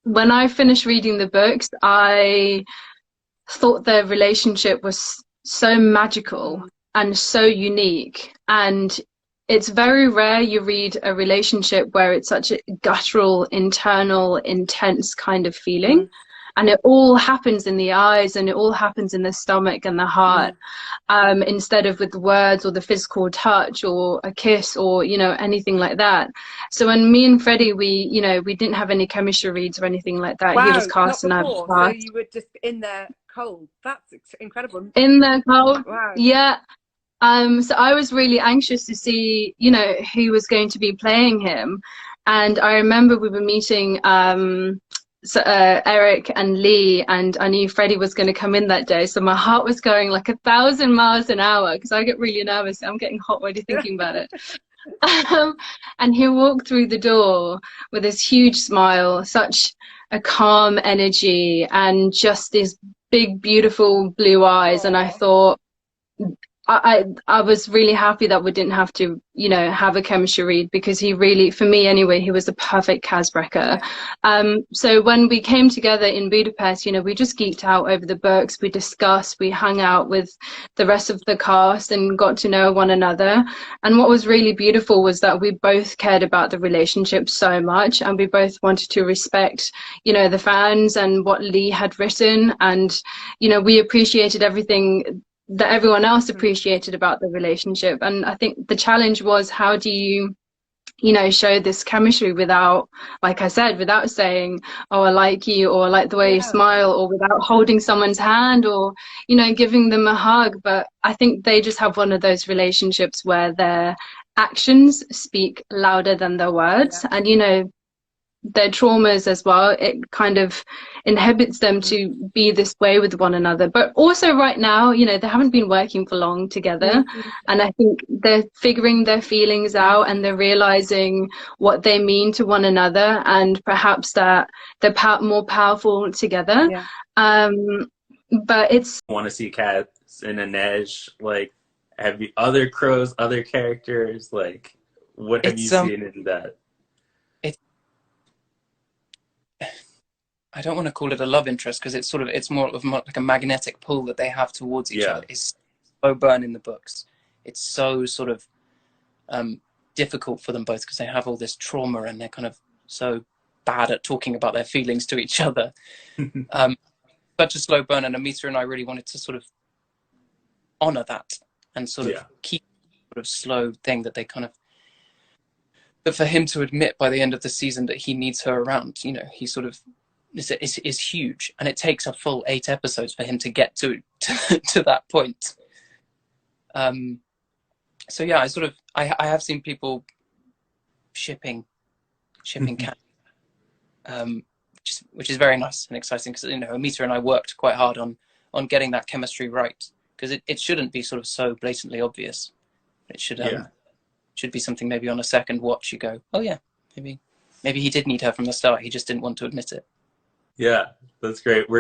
when I finished reading the books, I thought their relationship was so magical and so unique. And it's very rare you read a relationship where it's such a guttural, internal, intense kind of feeling. And it all happens in the eyes, and it all happens in the stomach and the heart, instead of with the words or the physical touch or a kiss or, you know, anything like that. So when me and Freddie, we didn't have any chemistry reads or anything like that. Wow, he was cast and I was cast. So you were just in there cold. That's incredible. In there cold. Wow. Yeah. So I was really anxious to see, you know, who was going to be playing him. And I remember we were meeting Eric and Leigh, and I knew Freddie was going to come in that day. So my heart was going like 1,000 miles an hour because I get really nervous. I'm getting hot already thinking about it. And he walked through the door with this huge smile, such a calm energy, and just these big, beautiful blue eyes. And I thought, I was really happy that we didn't have to, you know, have a chemistry read, because he really, for me anyway, he was a perfect brekker. So when we came together in Budapest, you know, we just geeked out over the books. We discussed, we hung out with the rest of the cast and got to know one another. And what was really beautiful was that we both cared about the relationship so much, and we both wanted to respect, you know, the fans and what Leigh had written. And, you know, we appreciated everything that everyone else appreciated about the relationship. And I think the challenge was, how do you, you know, show this chemistry without, like I said, without saying, oh, I like you, or I like the way you smile, or without holding someone's hand, or, you know, giving them a hug. But I think they just have one of those relationships where their actions speak louder than their words. And, you know, their traumas as well, it kind of inhibits them to be this way with one another. But also right now, you know, they haven't been working for long together, and I think they're figuring their feelings out, and they're realizing what they mean to one another, and perhaps that they're more powerful together. But it's, I want to see cats in Inej, like, have you other crows, other characters, like, what have you seen in that? I don't want to call it a love interest, because it's sort of, it's more of like a magnetic pull that they have towards each other. It's so burn in the books. It's so sort of difficult for them both, because they have all this trauma, and they're kind of so bad at talking about their feelings to each other. Such a slow burn, and Amita and I really wanted to sort of honor that and sort of keep sort of slow thing that they kind of, but for him to admit by the end of the season that he needs her around, you know, he sort of is huge, and it takes a full 8 episodes for him to get to that point. So yeah, I have seen people shipping cat, which is very nice and exciting, because, you know, Amita and I worked quite hard on getting that chemistry right, because it shouldn't be sort of so blatantly obvious. It should should be something maybe on a second watch you go, oh yeah, maybe he did need her from the start, he just didn't want to admit it. Yeah, that's great.